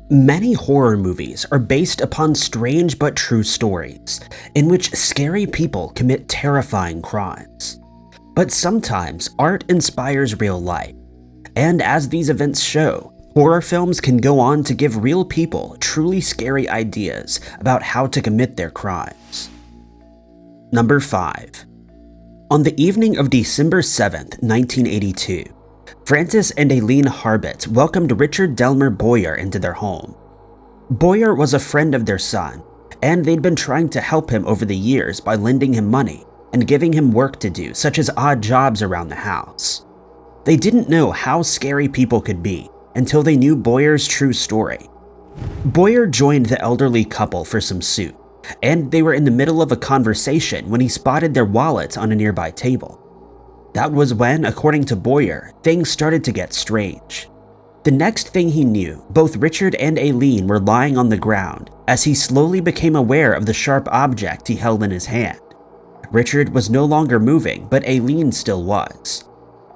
Many horror movies are based upon strange but true stories in which scary people commit terrifying crimes. But sometimes art inspires real life, and as these events show, horror films can go on to give real people truly scary ideas about how to commit their crimes. Number 5. On the evening of December 7th, 1982, Francis and Aileen Harbitz welcomed Richard Delmer Boyer into their home. Boyer was a friend of their son, and they'd been trying to help him over the years by lending him money and giving him work to do, such as odd jobs around the house. They didn't know how scary people could be until they knew Boyer's true story. Boyer joined the elderly couple for some soup, and they were in the middle of a conversation when he spotted their wallets on a nearby table. That was when, according to Boyer, things started to get strange. The next thing he knew, both Richard and Aileen were lying on the ground as he slowly became aware of the sharp object he held in his hand. Richard was no longer moving, but Aileen still was.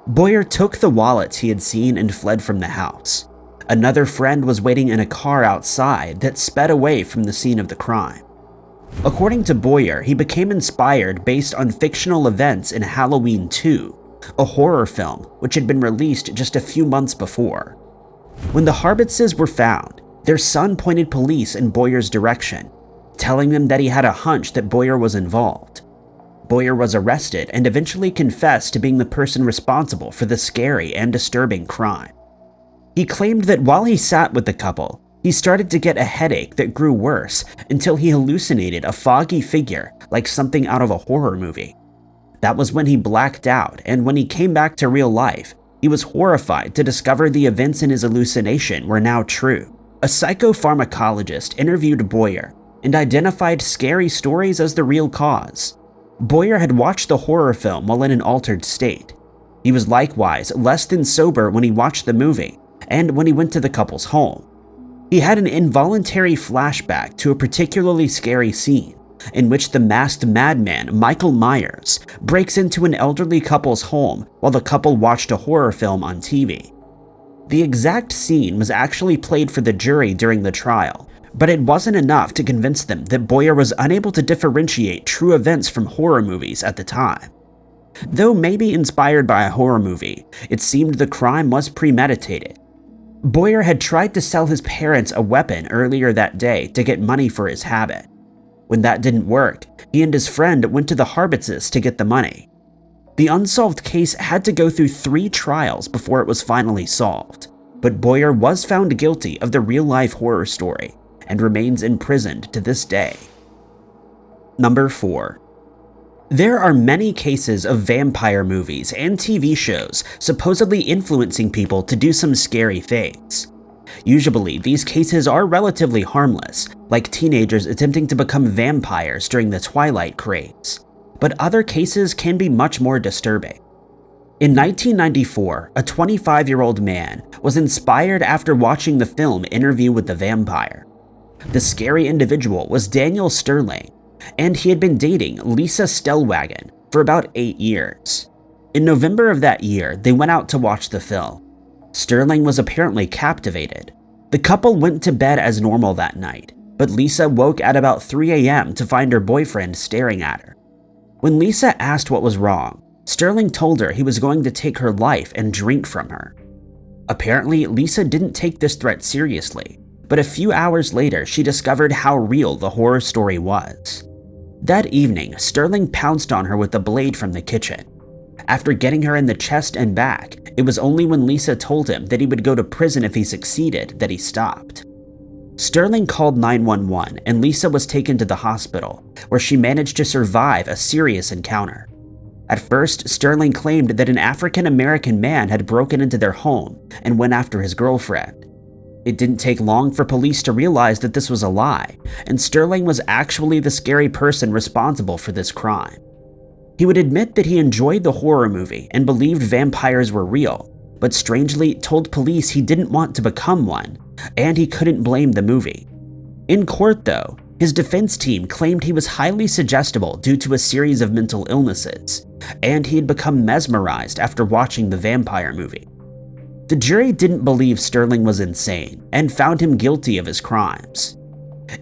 Boyer took the wallets he had seen and fled from the house. Another friend was waiting in a car outside that sped away from the scene of the crime. According to Boyer, he became inspired based on fictional events in Halloween 2, a horror film which had been released just a few months before. When the Harbitzes were found, their son pointed police in Boyer's direction, telling them that he had a hunch that Boyer was involved. Boyer was arrested and eventually confessed to being the person responsible for the scary and disturbing crime. He claimed that while he sat with the couple, he started to get a headache that grew worse until he hallucinated a foggy figure like something out of a horror movie. That was when he blacked out, and when he came back to real life, he was horrified to discover the events in his hallucination were now true. A psychopharmacologist interviewed Boyer and identified scary stories as the real cause. Boyer had watched the horror film while in an altered state. He was likewise less than sober when he watched the movie and when he went to the couple's home. He had an involuntary flashback to a particularly scary scene in which the masked madman Michael Myers breaks into an elderly couple's home while the couple watched a horror film on TV. The exact scene was actually played for the jury during the trial, but it wasn't enough to convince them that Boyer was unable to differentiate true events from horror movies at the time. Though maybe inspired by a horror movie, it seemed the crime was premeditated. Boyer had tried to sell his parents a weapon earlier that day to get money for his habit. When that didn't work, he and his friend went to the Harbitzes to get the money. The unsolved case had to go through 3 trials before it was finally solved, but Boyer was found guilty of the real-life horror story and remains imprisoned to this day. Number 4. There are many cases of vampire movies and TV shows supposedly influencing people to do some scary things. Usually, these cases are relatively harmless, like teenagers attempting to become vampires during the Twilight craze, but other cases can be much more disturbing. In 1994, a 25-year-old man was inspired after watching the film Interview with the Vampire. The scary individual was Daniel Sterling, and he had been dating Lisa Stellwagen for about 8 years. In November of that year, they went out to watch the film. Sterling was apparently captivated. The couple went to bed as normal that night, but Lisa woke at about 3 a.m. to find her boyfriend staring at her. When Lisa asked what was wrong, Sterling told her he was going to take her life and drink from her. Apparently, Lisa didn't take this threat seriously, but a few hours later, she discovered how real the horror story was. That evening, Sterling pounced on her with a blade from the kitchen. After getting her in the chest and back, it was only when Lisa told him that he would go to prison if he succeeded that he stopped. Sterling called 911 and Lisa was taken to the hospital, where she managed to survive a serious encounter. At first, Sterling claimed that an African-American man had broken into their home and went after his girlfriend. It didn't take long for police to realize that this was a lie, and Sterling was actually the scary person responsible for this crime. He would admit that he enjoyed the horror movie and believed vampires were real, but strangely told police he didn't want to become one, and he couldn't blame the movie. In court, though, his defense team claimed he was highly suggestible due to a series of mental illnesses, and he had become mesmerized after watching the vampire movie. The jury didn't believe Sterling was insane and found him guilty of his crimes.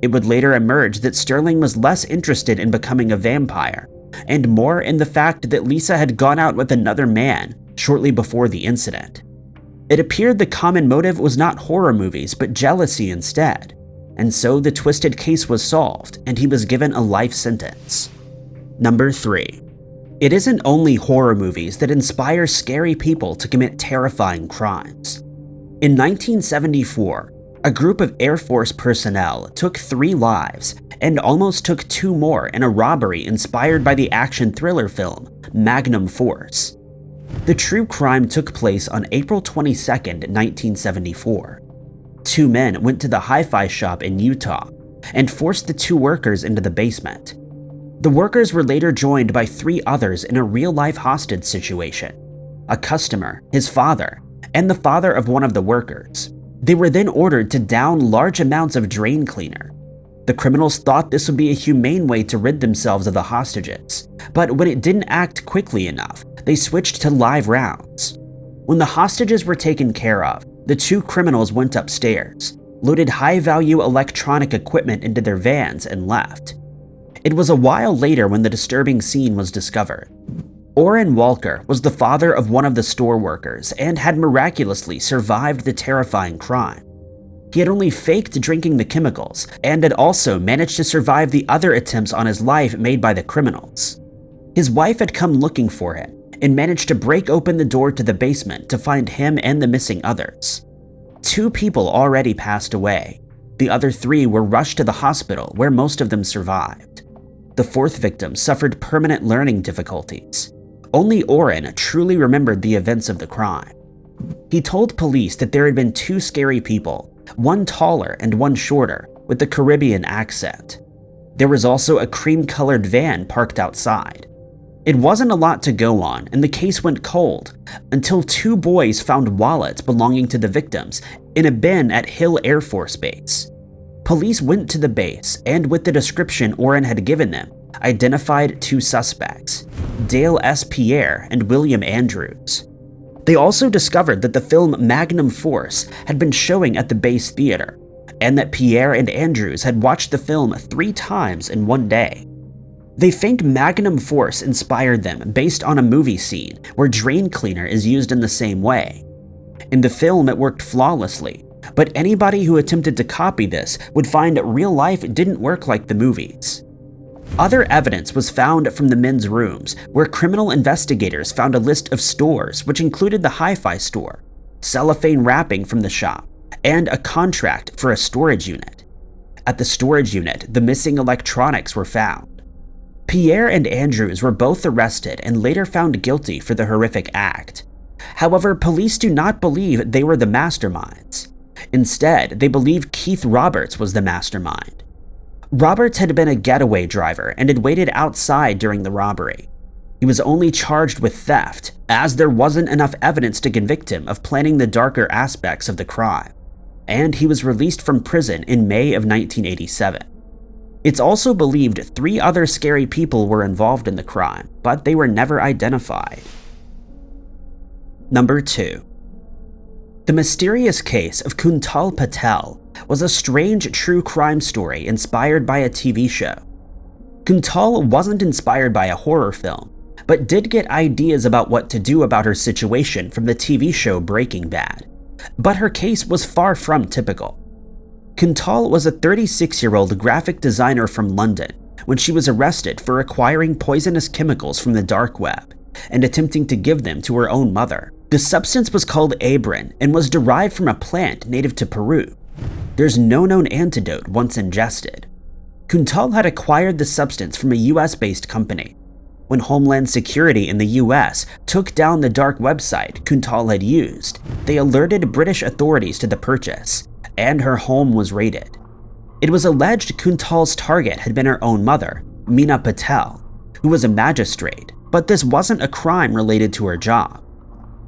It would later emerge that Sterling was less interested in becoming a vampire and more in the fact that Lisa had gone out with another man shortly before the incident. It appeared the common motive was not horror movies but jealousy instead, and so the twisted case was solved and he was given a life sentence. Number 3. It isn't only horror movies that inspire scary people to commit terrifying crimes. In 1974, a group of Air Force personnel took 3 lives and almost took 2 more in a robbery inspired by the action thriller film Magnum Force. The true crime took place on April 22, 1974. 2 men went to the hi-fi shop in Utah and forced the 2 workers into the basement. The workers were later joined by 3 others in a real-life hostage situation: a customer, his father, and the father of one of the workers. They were then ordered to down large amounts of drain cleaner. The criminals thought this would be a humane way to rid themselves of the hostages, but when it didn't act quickly enough, they switched to live rounds. When the hostages were taken care of, the 2 criminals went upstairs, loaded high-value electronic equipment into their vans, and left. It was a while later when the disturbing scene was discovered. Orrin Walker was the father of one of the store workers and had miraculously survived the terrifying crime. He had only faked drinking the chemicals and had also managed to survive the other attempts on his life made by the criminals. His wife had come looking for him and managed to break open the door to the basement to find him and the missing others. 2 people already passed away. The other 3 were rushed to the hospital where most of them survived. The 4th victim suffered permanent learning difficulties. Only Orrin truly remembered the events of the crime. He told police that there had been 2 scary people, one taller and one shorter, with a Caribbean accent. There was also a cream-colored van parked outside. It wasn't a lot to go on, and the case went cold until 2 boys found wallets belonging to the victims in a bin at Hill Air Force Base. Police went to the base and, with the description Orrin had given them, identified 2 suspects, Dale S. Pierre and William Andrews. They also discovered that the film Magnum Force had been showing at the base theater, and that Pierre and Andrews had watched the film 3 times in one day. They think Magnum Force inspired them based on a movie scene where drain cleaner is used in the same way. In the film, it worked flawlessly, but anybody who attempted to copy this would find real life didn't work like the movies. Other evidence was found from the men's rooms, where criminal investigators found a list of stores which included the hi-fi store, cellophane wrapping from the shop, and a contract for a storage unit. At the storage unit, the missing electronics were found. Pierre and Andrews were both arrested and later found guilty for the horrific act. However, police do not believe they were the masterminds. Instead, they believe Keith Roberts was the mastermind. Roberts had been a getaway driver and had waited outside during the robbery. He was only charged with theft, as there wasn't enough evidence to convict him of planning the darker aspects of the crime, and he was released from prison in May of 1987. It's also believed 3 other scary people were involved in the crime, but they were never identified. Number 2. The mysterious case of Kuntal Patel was a strange true crime story inspired by a TV show. Kuntal wasn't inspired by a horror film, but did get ideas about what to do about her situation from the TV show Breaking Bad. But her case was far from typical. Kuntal was a 36-year-old graphic designer from London when she was arrested for acquiring poisonous chemicals from the dark web and attempting to give them to her own mother. The substance was called Abrin and was derived from a plant native to Peru. There's no known antidote once ingested. Kuntal had acquired the substance from a US-based company. When Homeland Security in the US took down the dark website Kuntal had used, they alerted British authorities to the purchase, and her home was raided. It was alleged Kuntal's target had been her own mother, Meena Patel, who was a magistrate, but this wasn't a crime related to her job.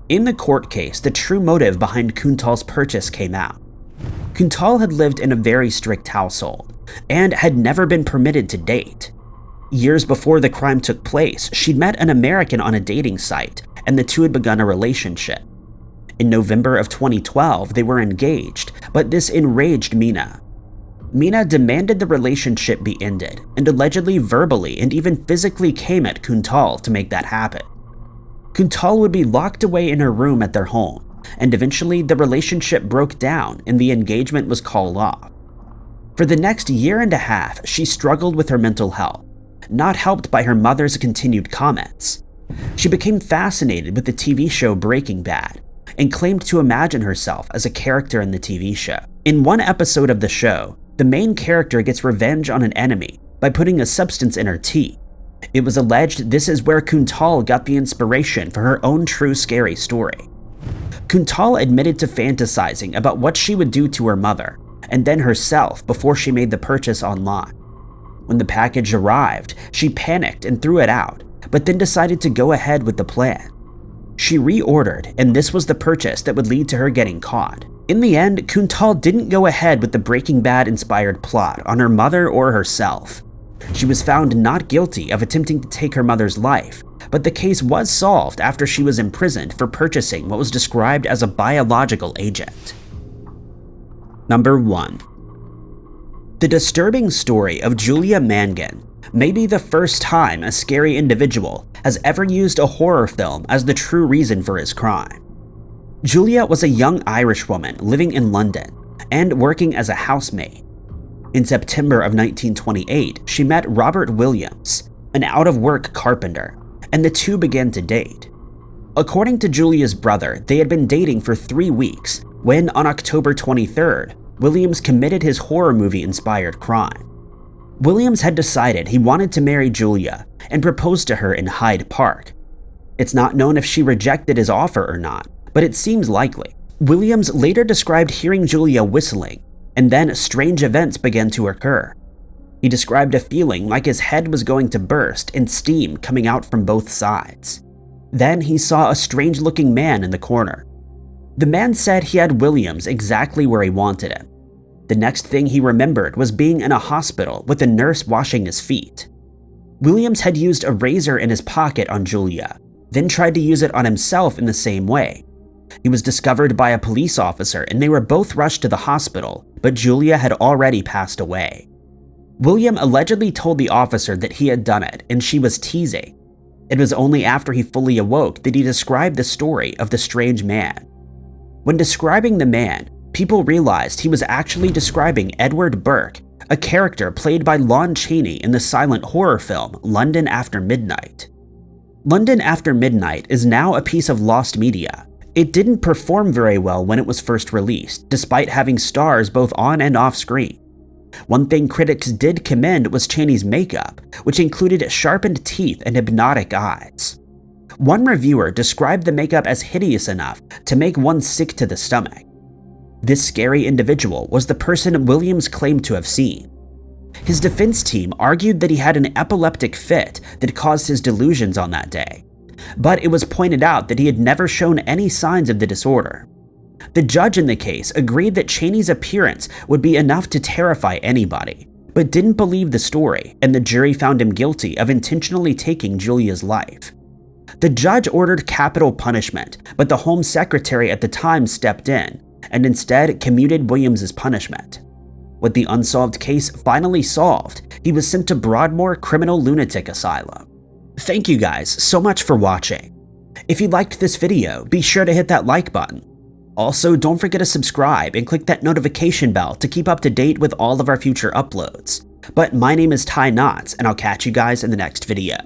In the court case, the true motive behind Kuntal's purchase came out. Kuntal had lived in a very strict household and had never been permitted to date. Years before the crime took place, she'd met an American on a dating site, and the two had begun a relationship. In November of 2012, they were engaged, but this enraged Mina. Mina demanded the relationship be ended, and allegedly verbally and even physically came at Kuntal to make that happen. Kuntal would be locked away in her room at their home, and eventually the relationship broke down and the engagement was called off. For the next year and a half, she struggled with her mental health, not helped by her mother's continued comments. She became fascinated with the TV show Breaking Bad, and claimed to imagine herself as a character in the TV show. In one episode of the show, the main character gets revenge on an enemy by putting a substance in her tea. It was alleged this is where Kuntal got the inspiration for her own true scary story. Kuntal admitted to fantasizing about what she would do to her mother, and then herself before she made the purchase online. When the package arrived, she panicked and threw it out, but then decided to go ahead with the plan. She reordered, and this was the purchase that would lead to her getting caught. In the end, Kuntal didn't go ahead with the Breaking Bad-inspired plot on her mother or herself. She was found not guilty of attempting to take her mother's life, but the case was solved after she was imprisoned for purchasing what was described as a biological agent. Number 1. The disturbing story of Julia Mangan may be the first time a scary individual has ever used a horror film as the true reason for his crime. Julia was a young Irish woman living in London and working as a housemaid. In September of 1928, she met Robert Williams, an out-of-work carpenter, and the two began to date. According to Julia's brother, they had been dating for 3 weeks when, on October 23rd, Williams committed his horror movie-inspired crime. Williams had decided he wanted to marry Julia and proposed to her in Hyde Park. It's not known if she rejected his offer or not, but it seems likely. Williams later described hearing Julia whistling, and then strange events began to occur. He described a feeling like his head was going to burst and steam coming out from both sides. Then he saw a strange-looking man in the corner. The man said he had Williams exactly where he wanted him. The next thing he remembered was being in a hospital with a nurse washing his feet. Williams had used a razor in his pocket on Julia, then tried to use it on himself in the same way. He was discovered by a police officer and they were both rushed to the hospital, but Julia had already passed away. William allegedly told the officer that he had done it and she was teasing. It was only after he fully awoke that he described the story of the strange man. When describing the man, people realized he was actually describing Edward Burke, a character played by Lon Chaney in the silent horror film London After Midnight. London After Midnight is now a piece of lost media. It didn't perform very well when it was first released, despite having stars both on and off screen. One thing critics did commend was Chaney's makeup, which included sharpened teeth and hypnotic eyes. One reviewer described the makeup as hideous enough to make one sick to the stomach. This scary individual was the person Williams claimed to have seen. His defense team argued that he had an epileptic fit that caused his delusions on that day, but it was pointed out that he had never shown any signs of the disorder. The judge in the case agreed that Chaney's appearance would be enough to terrify anybody, but didn't believe the story, and the jury found him guilty of intentionally taking Julia's life. The judge ordered capital punishment, but the Home Secretary at the time stepped in and instead commuted Williams's punishment. With the unsolved case finally solved, he was sent to Broadmoor Criminal Lunatic Asylum. Thank you guys so much for watching. If you liked this video, be sure to hit that like button. Also, don't forget to subscribe and click that notification bell to keep up to date with all of our future uploads. But my name is Ty Knotts, and I'll catch you guys in the next video.